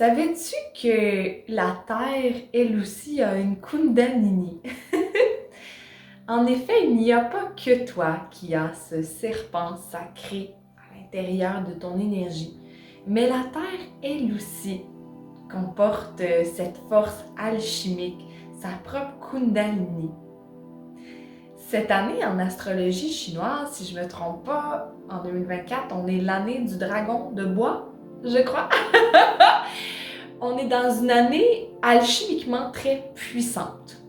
Savais-tu que la Terre, elle aussi, a une Kundalini? En effet, il n'y a pas que toi qui as ce serpent sacré à l'intérieur de ton énergie, mais la Terre, elle aussi, comporte cette force alchimique, sa propre Kundalini. Cette année, en astrologie chinoise, si je ne me trompe pas, en 2024, on est l'année du dragon de bois, je crois. On est dans une année alchimiquement très puissante.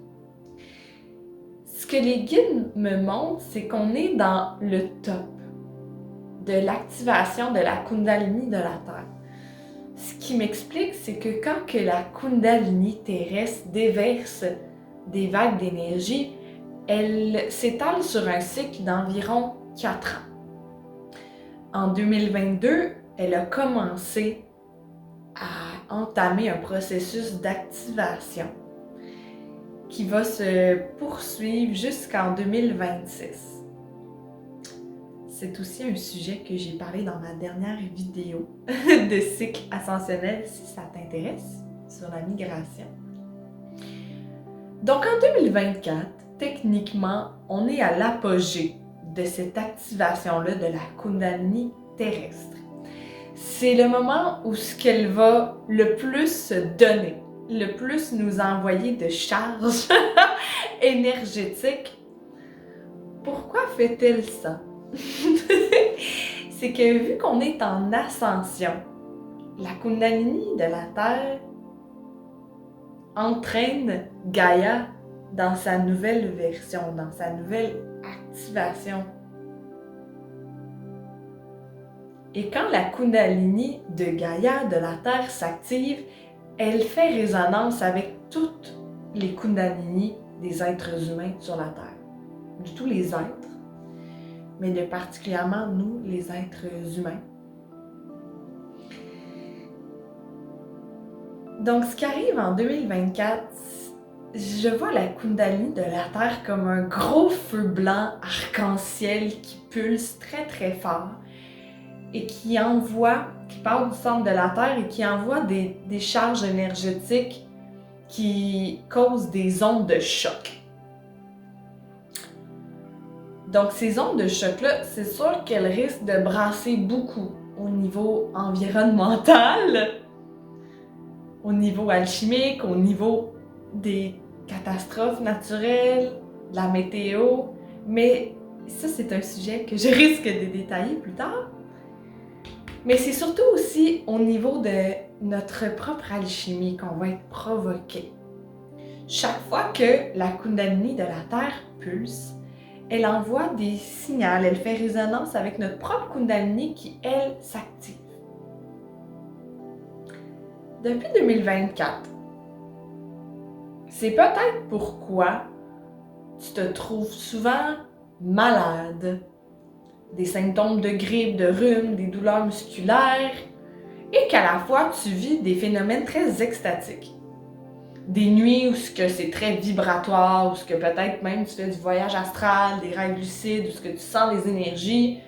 Ce que les guides me montrent, c'est qu'on est dans le top de l'activation de la Kundalini de la Terre. Ce qui m'explique, c'est que quand que la Kundalini terrestre déverse des vagues d'énergie, elle s'étale sur un cycle d'environ 4 ans. En 2022, elle a commencé à entamer un processus d'activation qui va se poursuivre jusqu'en 2026. C'est aussi un sujet que j'ai parlé dans ma dernière vidéo de cycle ascensionnel, si ça t'intéresse, sur la migration. Donc en 2024, techniquement, on est à l'apogée de cette activation-là de la Kundalini terrestre. C'est le moment où ce qu'elle va le plus se donner, le plus nous envoyer de charge énergétique. Pourquoi fait-elle ça? C'est que vu qu'on est en ascension, la Kundalini de la Terre entraîne Gaïa dans sa nouvelle version, dans sa nouvelle activation. Et quand la Kundalini de Gaïa de la Terre s'active, elle fait résonance avec toutes les Kundalini des êtres humains sur la Terre, de tous les êtres, mais de particulièrement nous, les êtres humains. Donc, ce qui arrive en 2024, je vois la Kundalini de la Terre comme un gros feu blanc arc-en-ciel qui pulse très très fort et qui part du centre de la Terre et qui envoie des charges énergétiques qui causent des ondes de choc. Donc ces ondes de choc-là, c'est sûr qu'elles risquent de brasser beaucoup au niveau environnemental, au niveau alchimique, au niveau des catastrophes naturelles, de la météo, mais ça c'est un sujet que je risque de détailler plus tard. Mais c'est surtout aussi au niveau de notre propre alchimie qu'on va être provoqué. Chaque fois que la Kundalini de la Terre pulse, elle envoie des signaux, elle fait résonance avec notre propre Kundalini qui, elle, s'active. Depuis 2024, c'est peut-être pourquoi tu te trouves souvent malade, des symptômes de grippe, de rhume, des douleurs musculaires, et qu'à la fois tu vis des phénomènes très extatiques. Des nuits où c'est très vibratoire, où peut-être même tu fais du voyage astral, des rêves lucides, où tu sens les énergies.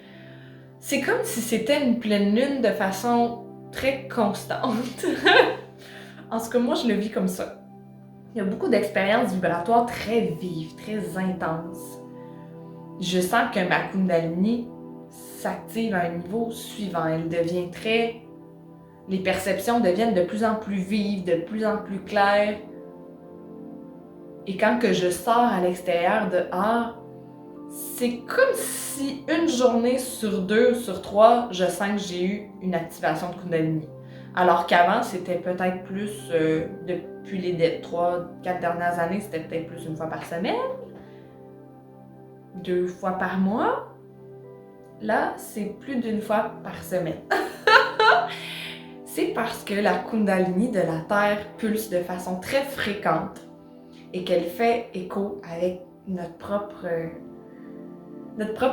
C'est comme si c'était une pleine lune de façon très constante. En ce que moi, je le vis comme ça. Il y a beaucoup d'expériences vibratoires très vives, très intenses. Je sens que ma Kundalini s'active à un niveau suivant. Elle devient les perceptions deviennent de plus en plus vives, de plus en plus claires. Et quand que je sors à l'extérieur dehors, c'est comme si une journée sur 2, sur 3, je sens que j'ai eu une activation de Kundalini. Alors qu'avant, c'était peut-être plus, depuis les 3-4 dernières années, c'était peut-être plus une fois par semaine, 2 fois par mois. Là, c'est plus d'une fois par semaine. C'est parce que la Kundalini de la Terre pulse de façon très fréquente et qu'elle fait écho avec notre propre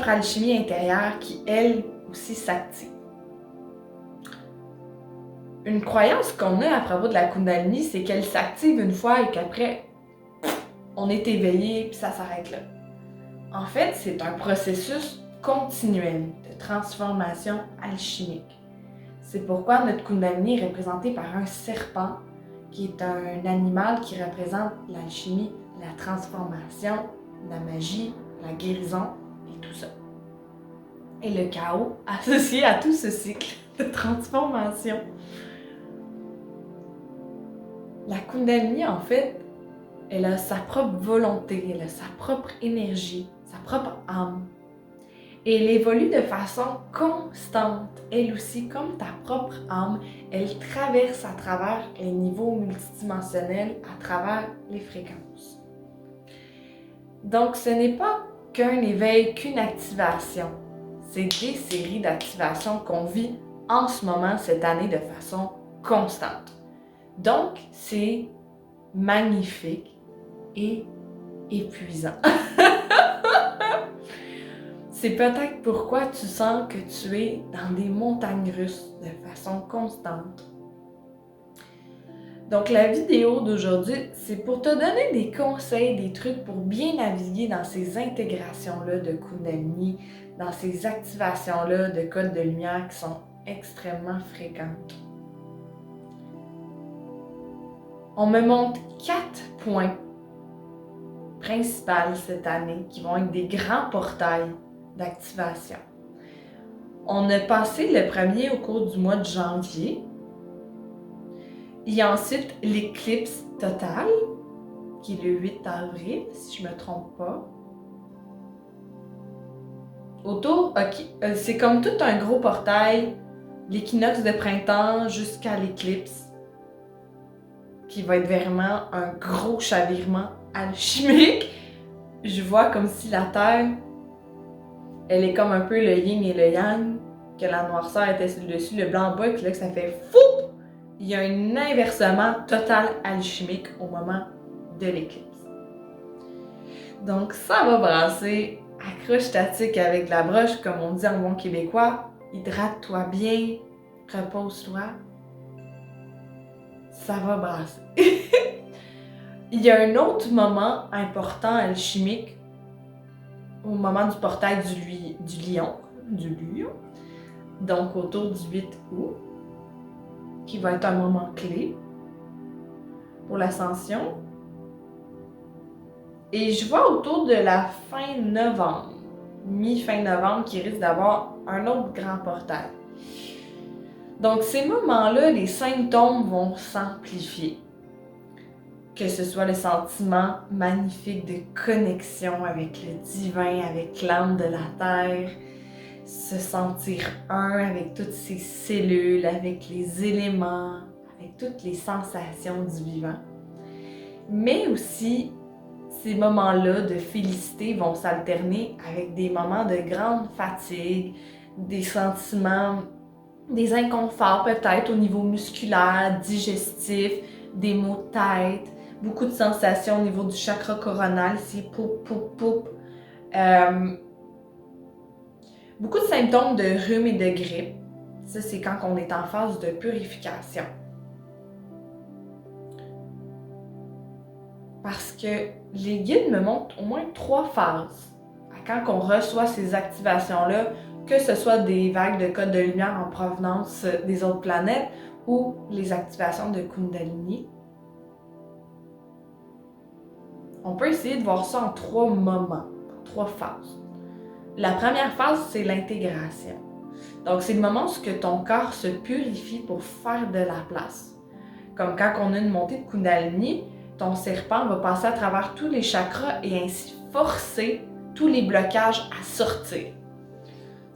alchimie intérieure qui, elle, aussi s'active. Une croyance qu'on a à propos de la Kundalini, c'est qu'elle s'active une fois et qu'après, on est éveillé puis ça s'arrête là. En fait, c'est un processus continuel de transformation alchimique. C'est pourquoi notre Kundalini est représenté par un serpent, qui est un animal qui représente l'alchimie, la transformation, la magie, la guérison et tout ça. Et le chaos associé à tout ce cycle de transformation. La Kundalini, en fait, elle a sa propre volonté, elle a sa propre énergie, sa propre âme. Et elle évolue de façon constante. Elle aussi, comme ta propre âme, elle traverse à travers les niveaux multidimensionnels, à travers les fréquences. Donc, ce n'est pas qu'un éveil, qu'une activation. C'est des séries d'activations qu'on vit en ce moment, cette année, de façon constante. Donc, c'est magnifique et épuisant. C'est peut-être pourquoi tu sens que tu es dans des montagnes russes de façon constante. Donc la vidéo d'aujourd'hui, c'est pour te donner des conseils, des trucs pour bien naviguer dans ces intégrations-là de Kundalini, dans ces activations-là de codes de lumière qui sont extrêmement fréquentes. On me montre 4 points principaux cette année qui vont être des grands portails d'activation. On a passé le premier au cours du mois de janvier. Il y a ensuite l'éclipse totale, qui est le 8 avril, si je ne me trompe pas. C'est comme tout un gros portail, l'équinoxe de printemps jusqu'à l'éclipse, qui va être vraiment un gros chavirement alchimique. Je vois comme si la Terre, elle est comme un peu le yin et le yang, que la noirceur était sur le dessus, le blanc en bas, et puis là que ça fait fou! Il y a un inversement total alchimique au moment de l'éclipse. Donc ça va brasser, accroche ta tique avec la broche, comme on dit en bon québécois, hydrate-toi bien, repose-toi. Ça va brasser. Il y a un autre moment important alchimique au moment du portail du lion, donc autour du 8 août, qui va être un moment clé pour l'ascension. Et je vois autour de la fin novembre, mi-fin novembre, qui risque d'avoir un autre grand portail. Donc ces moments-là, les symptômes vont s'amplifier. Que ce soit le sentiment magnifique de connexion avec le divin, avec l'âme de la Terre, se sentir un avec toutes ses cellules, avec les éléments, avec toutes les sensations du vivant. Mais aussi, ces moments-là de félicité vont s'alterner avec des moments de grande fatigue, des sentiments, des inconforts peut-être au niveau musculaire, digestif, des maux de tête, beaucoup de sensations au niveau du chakra coronal, ici, poup, poup, poup. Beaucoup de symptômes de rhume et de grippe. Ça, c'est quand on est en phase de purification. Parce que les guides me montrent au moins 3 phases. Quand on reçoit ces activations-là, que ce soit des vagues de codes de lumière en provenance des autres planètes ou les activations de Kundalini. On peut essayer de voir ça en 3 moments, en 3 phases. La première phase, c'est l'intégration. Donc, c'est le moment où ton corps se purifie pour faire de la place. Comme quand on a une montée de Kundalini, ton serpent va passer à travers tous les chakras et ainsi forcer tous les blocages à sortir.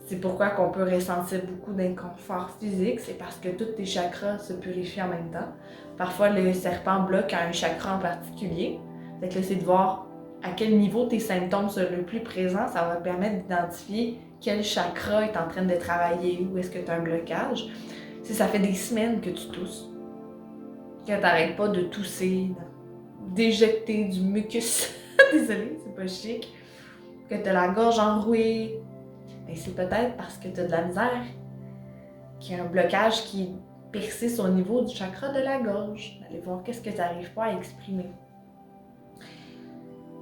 C'est pourquoi qu'on peut ressentir beaucoup d'inconfort physique, c'est parce que tous tes chakras se purifient en même temps. Parfois, le serpent bloque à un chakra en particulier. Fait que là, c'est de voir à quel niveau tes symptômes sont le plus présents. Ça va te permettre d'identifier quel chakra est en train de travailler, où est-ce que tu as un blocage. Si ça fait des semaines que tu tousses, que tu n'arrêtes pas de tousser, d'éjecter du mucus, désolée, c'est pas chic, que tu as la gorge enrouée, ben c'est peut-être parce que tu as de la misère, qu'il y a un blocage qui persiste au niveau du chakra de la gorge. Allez voir qu'est-ce que tu n'arrives pas à exprimer.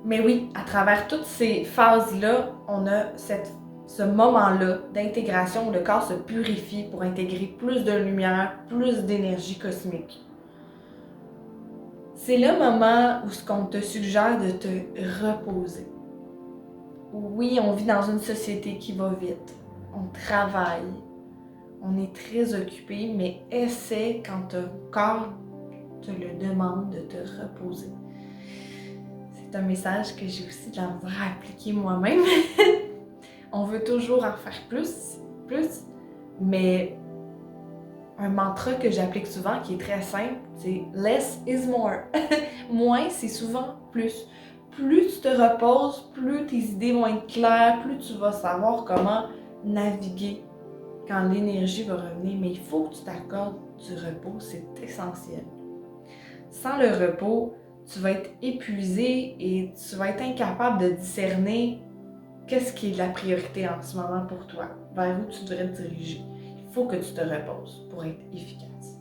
Mais oui, à travers toutes ces phases-là, on a cette ce moment-là d'intégration où le corps se purifie pour intégrer plus de lumière, plus d'énergie cosmique. C'est le moment où ce qu'on te suggère de te reposer. Oui, on vit dans une société qui va vite, on travaille, on est très occupé, mais essaie quand ton corps te le demande de te reposer. C'est un message que j'ai aussi de la misère à appliquer moi-même. On veut toujours en faire plus, mais un mantra que j'applique souvent, qui est très simple, c'est « less is more ». Moins, c'est souvent plus. Plus tu te reposes, plus tes idées vont être claires, plus tu vas savoir comment naviguer quand l'énergie va revenir. Mais il faut que tu t'accordes du repos, c'est essentiel. Sans le repos, tu vas être épuisé et tu vas être incapable de discerner qu'est-ce qui est la priorité en ce moment pour toi, vers où tu devrais te diriger. Il faut que tu te reposes pour être efficace.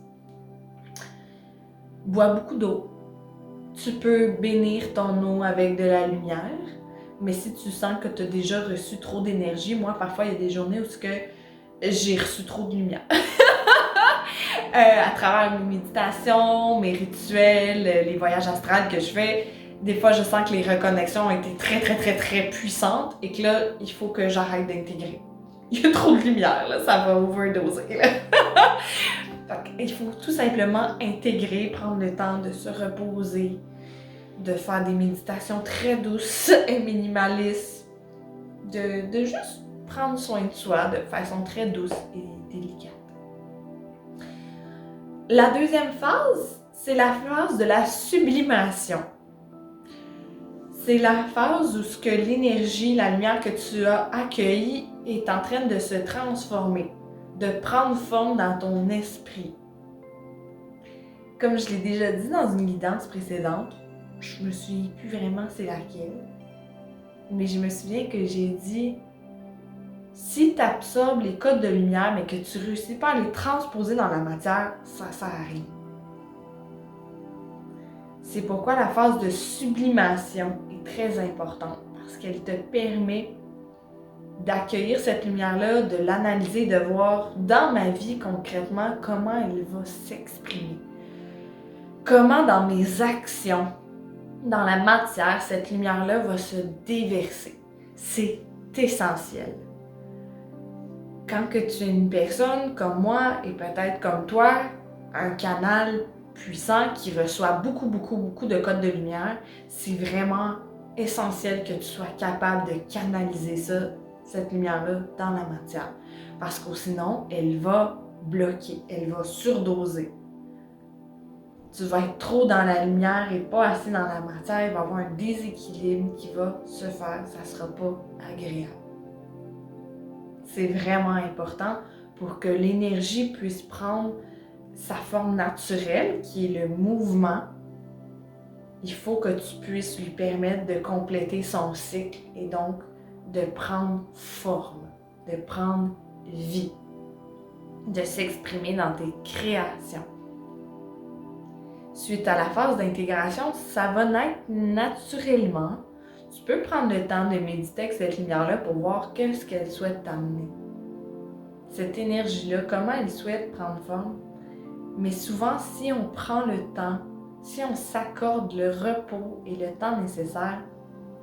Bois beaucoup d'eau. Tu peux bénir ton eau avec de la lumière, mais si tu sens que tu as déjà reçu trop d'énergie, moi parfois il y a des journées où j'ai reçu trop de lumière. À travers mes méditations, mes rituels, les voyages astrales que je fais, des fois je sens que les reconnexions ont été très puissantes et que là, il faut que j'arrête d'intégrer. Il y a trop de lumière, là, ça va overdoser. Là. Donc, il faut tout simplement intégrer, prendre le temps de se reposer, de faire des méditations très douces et minimalistes, de juste prendre soin de soi de façon très douce et délicate. La deuxième phase, c'est la phase de la sublimation. C'est la phase où ce que l'énergie, la lumière que tu as accueillie est en train de se transformer, de prendre forme dans ton esprit. Comme je l'ai déjà dit dans une guidance précédente, je me souviens plus vraiment c'est laquelle, mais je me souviens que j'ai dit si tu absorbes les codes de lumière mais que tu ne réussis pas à les transposer dans la matière, ça sert à rien. C'est pourquoi la phase de sublimation est très importante, parce qu'elle te permet d'accueillir cette lumière-là, de l'analyser, de voir dans ma vie concrètement comment elle va s'exprimer. Comment dans mes actions, dans la matière, cette lumière-là va se déverser. C'est essentiel. Quand que tu es une personne comme moi et peut-être comme toi, un canal puissant qui reçoit beaucoup de codes de lumière, c'est vraiment essentiel que tu sois capable de canaliser ça, cette lumière-là, dans la matière. Parce que sinon, elle va bloquer, elle va surdoser. Tu vas être trop dans la lumière et pas assez dans la matière, il va y avoir un déséquilibre qui va se faire, ça ne sera pas agréable. C'est vraiment important pour que l'énergie puisse prendre sa forme naturelle, qui est le mouvement. Il faut que tu puisses lui permettre de compléter son cycle et donc de prendre forme, de prendre vie, de s'exprimer dans tes créations. Suite à la phase d'intégration, ça va naître naturellement. Tu peux prendre le temps de méditer avec cette lumière-là pour voir qu'est-ce qu'elle souhaite t'amener. Cette énergie-là, comment elle souhaite prendre forme. Mais souvent, si on prend le temps, si on s'accorde le repos et le temps nécessaire,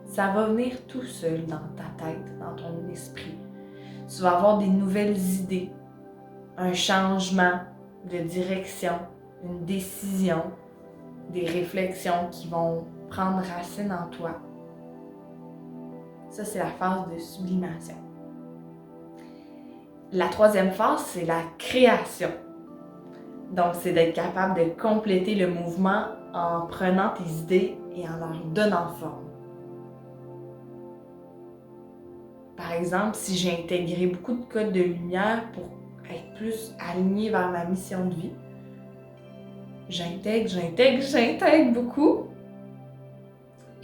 ça va venir tout seul dans ta tête, dans ton esprit. Tu vas avoir des nouvelles idées, un changement de direction, une décision, des réflexions qui vont prendre racine en toi. Ça, c'est la phase de sublimation. La troisième phase, c'est la création. Donc, c'est d'être capable de compléter le mouvement en prenant tes idées et en leur donnant forme. Par exemple, si j'ai intégré beaucoup de codes de lumière pour être plus alignée vers ma mission de vie, j'intègre beaucoup.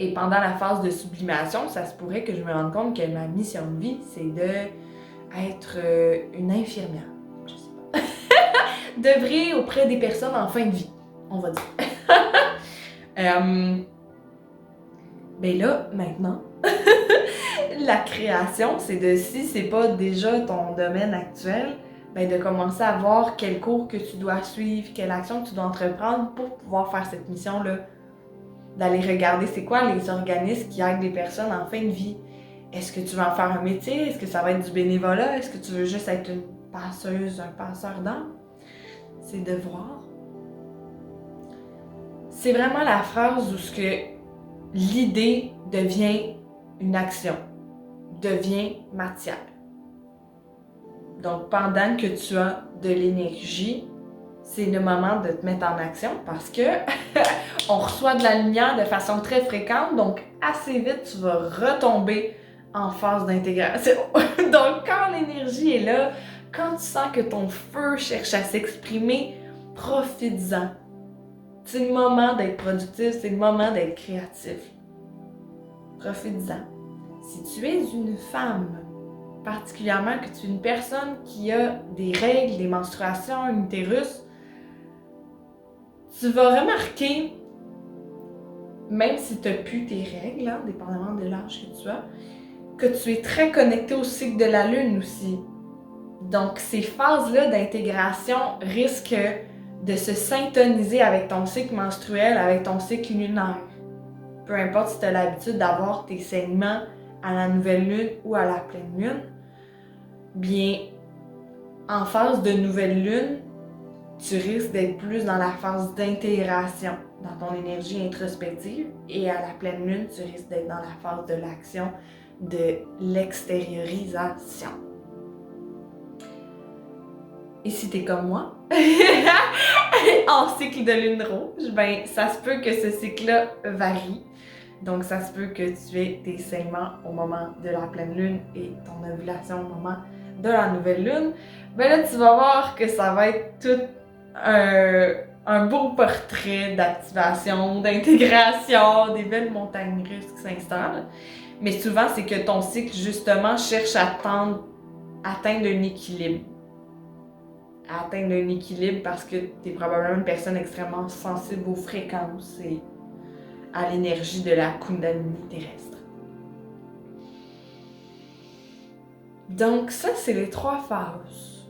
Et pendant la phase de sublimation, ça se pourrait que je me rende compte que ma mission de vie, c'est d'être une infirmière. Je sais pas. D'œuvrer auprès des personnes en fin de vie, on va dire. Ben là, maintenant, la création, c'est de, si c'est pas déjà ton domaine actuel, ben de commencer à voir quel cours que tu dois suivre, quelle action que tu dois entreprendre pour pouvoir faire cette mission-là. D'aller regarder c'est quoi les organismes qui aident les personnes en fin de vie. Est-ce que tu veux en faire un métier? Est-ce que ça va être du bénévolat? Est-ce que tu veux juste être une passeuse, un passeur d'âme? C'est de voir. C'est vraiment la phrase où ce que l'idée devient une action, devient matière. Donc, pendant que tu as de l'énergie, c'est le moment de te mettre en action parce que on reçoit de la lumière de façon très fréquente, donc assez vite, tu vas retomber en phase d'intégration. Donc, quand l'énergie est là, quand tu sens que ton feu cherche à s'exprimer, profites-en. C'est le moment d'être productif, c'est le moment d'être créatif. Profites-en. Si tu es une femme, particulièrement que tu es une personne qui a des règles, des menstruations, un utérus, tu vas remarquer, même si tu n'as plus tes règles, hein, dépendamment de l'âge que tu as, que tu es très connecté au cycle de la lune aussi. Donc, ces phases-là d'intégration risquent de se syntoniser avec ton cycle menstruel, avec ton cycle lunaire. Peu importe si tu as l'habitude d'avoir tes saignements à la nouvelle lune ou à la pleine lune, bien, en phase de nouvelle lune, tu risques d'être plus dans la phase d'intégration, dans ton énergie introspective, et à la pleine lune, tu risques d'être dans la phase de l'action, de l'extériorisation. Et si t'es comme moi, en cycle de lune rouge, ben ça se peut que ce cycle-là varie. Donc ça se peut que tu aies tes saignements au moment de la pleine lune et ton ovulation au moment de la nouvelle lune. Ben là, tu vas voir que ça va être tout un beau portrait d'activation, d'intégration, des belles montagnes russes qui s'installent. Mais souvent, c'est que ton cycle, justement, cherche à atteindre un équilibre. À atteindre un équilibre parce que tu es probablement une personne extrêmement sensible aux fréquences et à l'énergie de la Kundalini terrestre. Donc ça, c'est les 3 phases.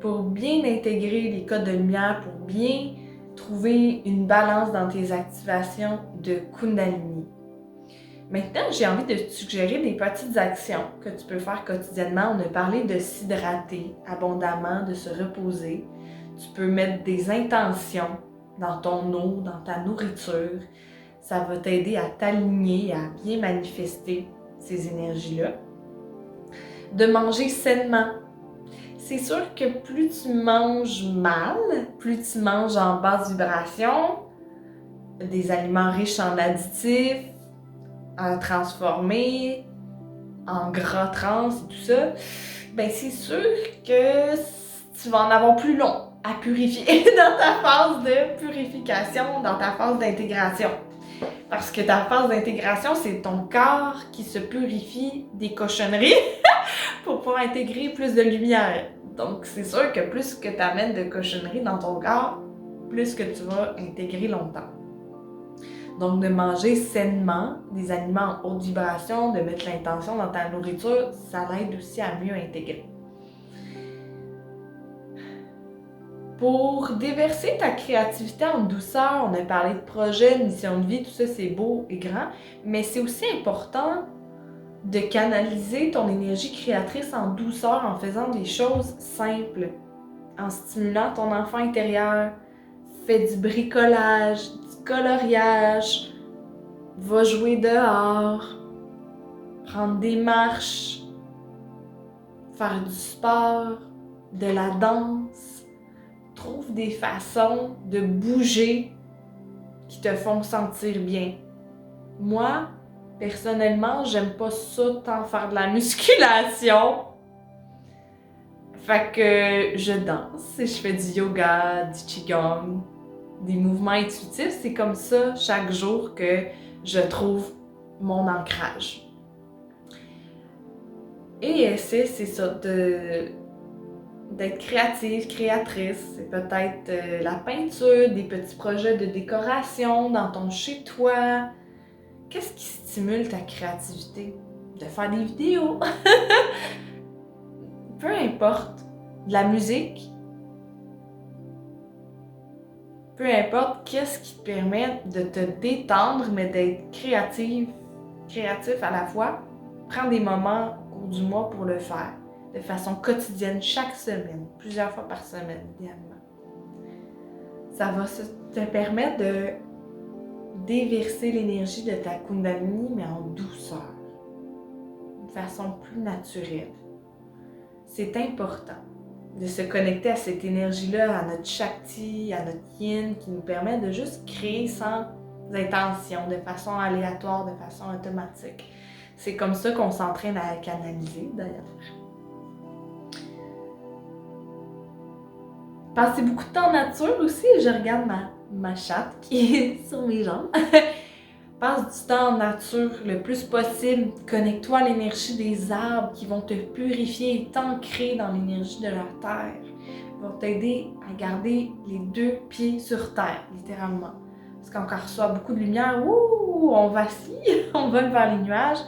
Pour bien intégrer les codes de lumière, pour bien trouver une balance dans tes activations de Kundalini. Maintenant, j'ai envie de te suggérer des petites actions que tu peux faire quotidiennement. On a parlé de s'hydrater abondamment, de se reposer. Tu peux mettre des intentions dans ton eau, dans ta nourriture. Ça va t'aider à t'aligner, à bien manifester ces énergies-là. De manger sainement. C'est sûr que plus tu manges mal, plus tu manges en basse vibration, des aliments riches en additifs, transformés, en gras trans et tout ça, ben c'est sûr que tu vas en avoir plus long à purifier dans ta phase de purification, dans ta phase d'intégration. Parce que ta phase d'intégration, c'est ton corps qui se purifie des cochonneries pour pouvoir intégrer plus de lumière. Donc, c'est sûr que plus que tu amènes de cochonneries dans ton corps, plus que tu vas intégrer longtemps. Donc, de manger sainement, des aliments en haute vibration, de mettre l'intention dans ta nourriture, ça l'aide aussi à mieux intégrer. Pour déverser ta créativité en douceur, on a parlé de projet, de mission de vie, tout ça c'est beau et grand, mais c'est aussi important de canaliser ton énergie créatrice en douceur en faisant des choses simples, en stimulant ton enfant intérieur. Fais du bricolage, du coloriage, va jouer dehors, prendre des marches, faire du sport, de la danse. Trouve des façons de bouger qui te font sentir bien. Moi, personnellement, j'aime pas ça tant faire de la musculation. Fait que je danse et je fais du yoga, du qigong, des mouvements intuitifs. C'est comme ça chaque jour que je trouve mon ancrage. Et c'est ça, d'être créative, créatrice. C'est peut-être la peinture, des petits projets de décoration dans ton chez-toi. Qu'est-ce qui stimule ta créativité? de faire des vidéos, peu importe, de la musique, peu importe qu'est-ce qui te permet de te détendre, mais d'être créatif à la fois, prends des moments au cours du mois pour le faire, de façon quotidienne, chaque semaine, plusieurs fois par semaine, idéalement. Ça va te permettre de déverser l'énergie de ta Kundalini, mais en douceur, de façon plus naturelle. C'est important de se connecter à cette énergie-là, à notre Shakti, à notre Yin, qui nous permet de juste créer sans intention, de façon aléatoire, de façon automatique. C'est comme ça qu'on s'entraîne à canaliser, d'ailleurs. Passez beaucoup de temps en nature aussi. Je regarde ma chatte qui est sur mes jambes. Passe du temps en nature le plus possible. Connecte-toi à l'énergie des arbres qui vont te purifier et t'ancrer dans l'énergie de la terre. Ils vont t'aider à garder les 2 pieds sur terre, littéralement. Parce qu'on reçoit beaucoup de lumière, on vacille, on vole vers les nuages.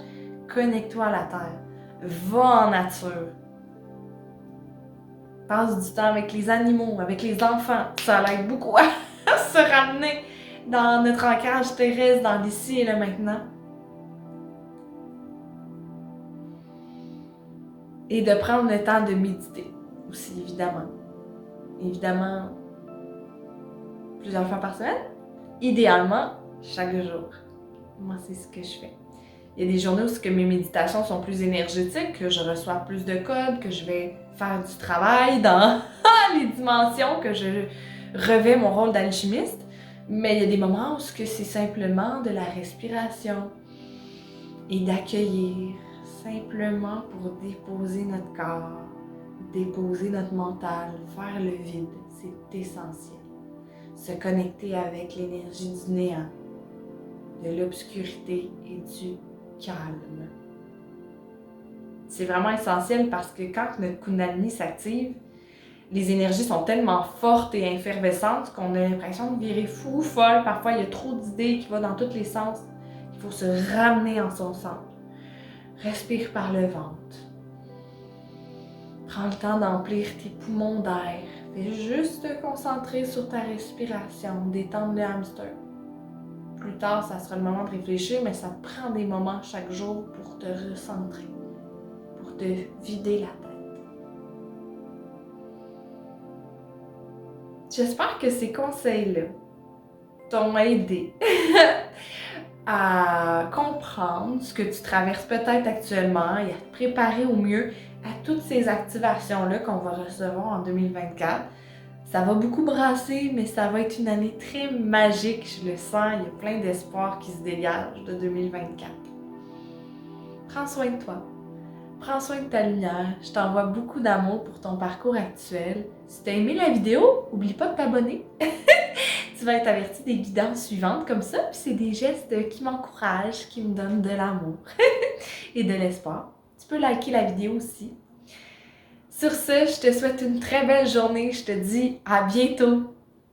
Connecte-toi à la terre. Va en nature. Passe du temps avec les animaux, avec les enfants. Ça l'aide beaucoup à se ramener dans notre ancrage terrestre, dans l'ici et le maintenant. Et de prendre le temps de méditer aussi, évidemment. Évidemment, plusieurs fois par semaine. Idéalement, chaque jour. Moi, c'est ce que je fais. Il y a des journées où mes méditations sont plus énergétiques, que je reçois plus de codes, que je vais faire du travail dans les dimensions, que je revais mon rôle d'alchimiste. Mais il y a des moments où c'est simplement de la respiration et d'accueillir, simplement pour déposer notre corps, déposer notre mental, faire le vide. C'est essentiel. Se connecter avec l'énergie du néant, de l'obscurité et du calme. C'est vraiment essentiel parce que quand notre Kundalini s'active, les énergies sont tellement fortes et effervescentes qu'on a l'impression de virer fou ou folle. Parfois, il y a trop d'idées qui vont dans tous les sens. Il faut se ramener en son centre. Respire par le ventre. Prends le temps d'emplir tes poumons d'air. Fais juste te concentrer sur ta respiration, détendre le hamster. Plus tard, ça sera le moment de réfléchir, mais ça te prend des moments chaque jour pour te recentrer, pour te vider la tête. J'espère que ces conseils-là t'ont aidé à comprendre ce que tu traverses peut-être actuellement et à te préparer au mieux à toutes ces activations-là qu'on va recevoir en 2024. Ça va beaucoup brasser, mais ça va être une année très magique, je le sens. Il y a plein d'espoir qui se dégage de 2024. Prends soin de toi. Prends soin de ta lumière. Je t'envoie beaucoup d'amour pour ton parcours actuel. Si tu as aimé la vidéo, n'oublie pas de t'abonner. Tu vas être averti des guidances suivantes comme ça. Puis c'est des gestes qui m'encouragent, qui me donnent de l'amour et de l'espoir. Tu peux liker la vidéo aussi. Sur ce, je te souhaite une très belle journée. Je te dis à bientôt.